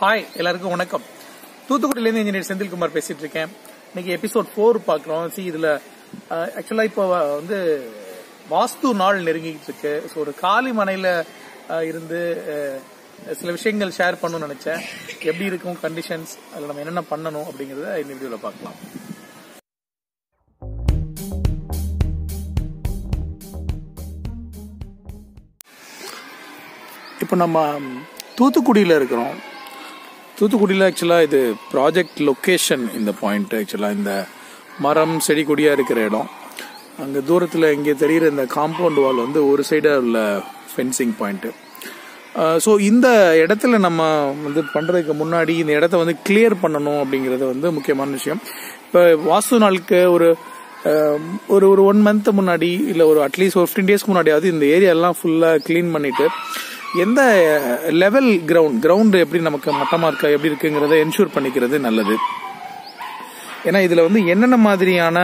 Hi, எல்லாருக்கும் வணக்கம். தூத்துக்குடியிலேருந்து engineer Senthilkumar பேசிட்டு இருக்கேன். இன்னைக்கு எபிசோட் 4 பார்க்குறோம். இதுல ஆக்சுவலா இப்போ வந்து வாஸ்து நாள் நெருங்கிட்டு இருக்கு. ஸோ ஒரு காலி மனையில இருந்து சில விஷயங்கள் ஷேர் பண்ணணும்னு நினைச்சேன். எப்படி இருக்கும் கண்டிஷன்ஸ், அதில் நம்ம என்னென்ன பண்ணணும் அப்படிங்கறத இந்த வீடியோல பார்க்கலாம். இப்போ நம்ம தூத்துக்குடியில் இருக்கிறோம். தூத்துக்குடியில் ஆக்சுவலாக இது ப்ராஜெக்ட் லொக்கேஷன். இந்த பாயிண்ட் ஆக்சுவலாக இந்த மரம் செடி கொடியாக இருக்கிற இடம். அங்கே தூரத்தில் இங்கே தெரிகிற இந்த காம்பவுண்ட் வால் வந்து ஒரு சைடாக உள்ள ஃபென்சிங் பாயிண்ட்டு. ஸோ இந்த இடத்துல நம்ம வந்து பண்ணுறதுக்கு முன்னாடி இந்த இடத்த வந்து கிளியர் பண்ணணும் அப்படிங்கிறது வந்து முக்கியமான விஷயம். இப்போ வாஸ்து நாளுக்கு ஒரு ஒரு 1 மந்த் முன்னாடி இல்லை ஒரு அட்லீஸ்ட் ஒரு 15 டேஸ்க்கு முன்னாடியாவது இந்த ஏரியாலாம் ஃபுல்லாக க்ளீன் பண்ணிட்டு எந்த லெவல் கிரவுண்ட் எப்படி நமக்கு மட்டமா இருக்கா எப்படி இருக்குங்கிறத என்ஷூர் பண்ணிக்கிறது நல்லது. ஏன்னா இதுல வந்து என்னென்ன மாதிரியான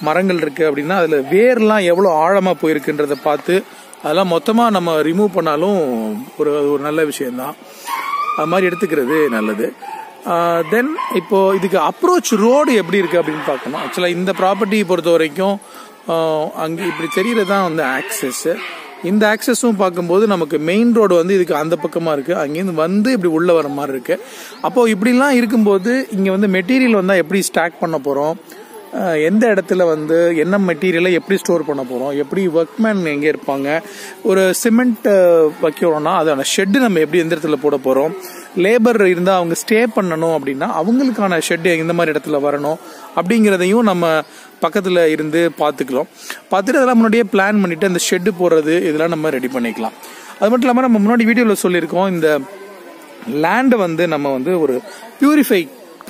மரங்கள் இருக்கு அப்படின்னா அதுல வேர்லாம் எவ்வளவு ஆழமா போயிருக்குன்றத பார்த்து அதெல்லாம் மொத்தமா நம்ம ரிமூவ் பண்ணாலும் ஒரு நல்ல விஷயம்தான். அது மாதிரி எடுத்துக்கிறது நல்லது. தென் இப்போ இதுக்கு அப்ரோச் ரோடு எப்படி இருக்கு அப்படின்னு பார்க்கணும். ஆக்சுவலா இந்த ப்ராப்பர்ட்டி பொறுத்த வரைக்கும் அங்கே இப்படி தெரியறதுதான் வந்து ஆக்சஸ். இந்த ஆக்சஸும் பார்க்கும்போது நமக்கு மெயின் ரோடு வந்து இதுக்கு அந்த பக்கமா இருக்கு. அங்கேருந்து வந்து இப்படி உள்ள வர மாதிரி இருக்கு. அப்போ இப்படிலாம் இருக்கும்போது இங்க வந்து மெட்டீரியல் வந்தா எப்படி ஸ்டாக் பண்ண போறோம், எந்த இடத்துல வந்து என்ன மெட்டீரியலை எப்படி ஸ்டோர் பண்ண போறோம், எப்படி ஒர்க்மேன் எங்கே இருப்பாங்க, ஒரு சிமெண்ட் வைக்கிறோம்னா அதான ஷெட்டு நம்ம எப்படி எந்த இடத்துல போட போறோம், லேபர் இருந்தால் அவங்க ஸ்டே பண்ணணும் அப்படின்னா அவங்களுக்கான ஷெட்டு எந்த மாதிரி இடத்துல வரணும் அப்படிங்கிறதையும் நம்ம பக்கத்தில் இருந்து பார்த்துக்கலாம். பார்த்துட்டு அதெல்லாம் முன்னாடியே பிளான் பண்ணிட்டு அந்த ஷெட்டு போடுறது இதெல்லாம் நம்ம ரெடி பண்ணிக்கலாம். அது மட்டும் இல்லாமல் நம்ம முன்னாடி வீடியோவில் சொல்லியிருக்கோம், இந்த லேண்டை வந்து நம்ம வந்து ஒரு பியூரிஃபை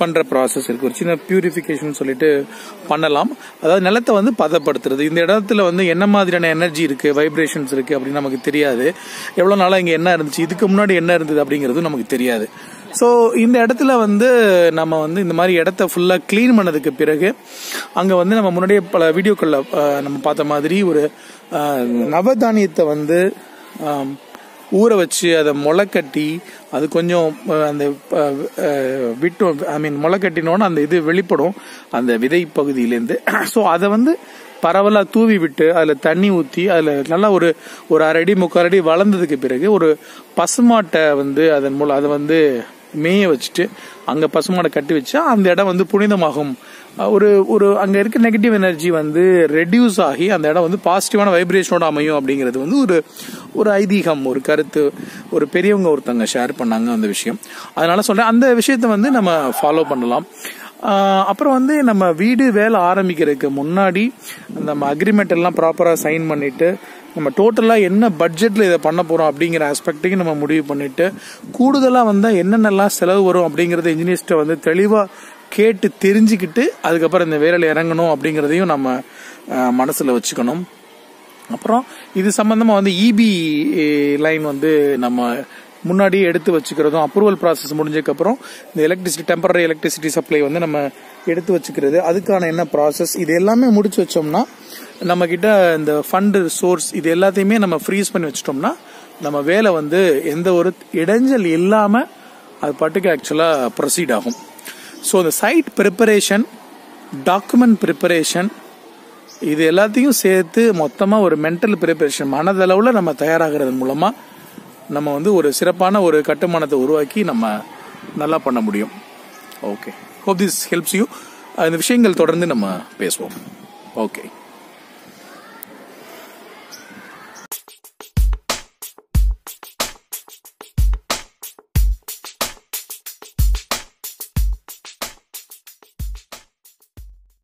பண்ற ப்ராசஸ் இருக்கு. ஒரு சின்ன பியூரிஃபிகேஷன் சொல்லிட்டு பண்ணலாம். அதாவது நிலத்தை வந்து பதப்படுத்துறது. இந்த இடத்துல வந்து என்ன மாதிரியான எனர்ஜி இருக்கு, வைப்ரேஷன்ஸ் இருக்கு அப்படின்னு நமக்கு தெரியாது. எவ்வளவு நாளா இங்க என்ன இருந்துச்சு, இதுக்கு முன்னாடி என்ன இருந்தது அப்படிங்கிறது நமக்கு தெரியாது. ஸோ இந்த இடத்துல வந்து நம்ம வந்து இந்த மாதிரி இடத்த ஃபுல்லா கிளீன் பண்ணதுக்கு பிறகு அங்க வந்து நம்ம முன்னாடியே பல வீடியோக்கள்ல நம்ம பார்த்த மாதிரி ஒரு நவதானியத்தை வந்து ஊற வச்சு அதை முளை கட்டி அது கொஞ்சம் அந்த முளை கட்டினோன்னு அந்த இது வெளிப்படும் அந்த விதை பகுதியிலேருந்து. ஸோ அதை வந்து பரவலாக தூவி விட்டு அதில் தண்ணி ஊற்றி அதில் நல்லா ஒரு 1/2 அடி 3/4 அடி வளர்ந்ததுக்கு பிறகு ஒரு பசுமாட்டை வந்து அதன் மூலம் அதை வந்து மேய வச்சுட்டு அங்கே பசுமாடை கட்டி வச்சா அந்த இடம் வந்து புனிதமாகும். ஒரு அங்கே இருக்க நெகட்டிவ் எனர்ஜி வந்து ரெடியூஸ் ஆகி அந்த இடம் வந்து பாசிட்டிவான வைப்ரேஷனோட அமையும் அப்படிங்கிறது வந்து ஒரு ஐதீகம், ஒரு கருத்து, ஒரு பெரியவங்க ஒருத்தங்க ஷேர் பண்ணாங்க அந்த விஷயம். அதனால சொல்றேன், அந்த விஷயத்த வந்து நம்ம ஃபாலோ பண்ணலாம். அப்புறம் வந்து நம்ம வீடு வேலை ஆரம்பிக்கிறதுக்கு முன்னாடி நம்ம அக்ரிமெண்ட் எல்லாம் ப்ராப்பராக சைன் பண்ணிட்டு நம்ம டோட்டலாக என்ன பட்ஜெட்ல இதை பண்ண போறோம் அப்படிங்கிற ஆஸ்பெக்டையும் நம்ம முடிவு பண்ணிட்டு கூடுதலாக வந்து என்னென்னலாம் செலவு வரும் அப்படிங்கறத இன்ஜினியர்ஸ்ட்டை வந்து தெளிவாக கேட்டு தெரிஞ்சுக்கிட்டு அதுக்கப்புறம் இந்த வேலையில் இறங்கணும் அப்படிங்கிறதையும் நம்ம மனசுல வச்சுக்கணும். அப்புறம் இது சம்பந்தமா வந்து இபி லைன் வந்து நம்ம முன்னாடி எடுத்து வச்சுக்கிறதும், அப்ரூவல் ப்ராசஸ் முடிஞ்சதுக்கு அப்புறம் இந்த எலக்ட்ரிசிட்டி டெம்பரரி எலக்ட்ரிசிட்டி சப்ளை வந்து நம்ம எடுத்து வச்சுக்கிறது, அதுக்கான என்ன ப்ராசஸ், இது எல்லாமே முடிச்சு வச்சோம்னா நம்ம கிட்ட இந்த ஃபண்டு சோர்ஸ் இது எல்லாத்தையுமே நம்ம ஃப்ரீஸ் பண்ணி வச்சிட்டோம்னா நம்ம வேலை வந்து எந்த ஒரு இடைஞ்சல் இல்லாம அது பாட்டுக்கு ஆக்சுவலா ப்ரொசீட் ஆகும். ஸோ இந்த சைட் ப்ரிப்பரேஷன், டாக்குமெண்ட் ப்ரிப்பரேஷன் இது எல்லாத்தையும் சேர்த்து மொத்தமாக ஒரு மென்டல் ப்ரிப்பரேஷன் மனதளவில் நம்ம தயாராகிறது மூலமா நம்ம வந்து ஒரு சிறப்பான ஒரு கட்டுமானத்தை உருவாக்கி நம்ம நல்லா பண்ண முடியும். Okay, hope this helps you. இந்த விஷயங்கள் தொடர்ந்து நம்ம பேசுவோம். ஓகே.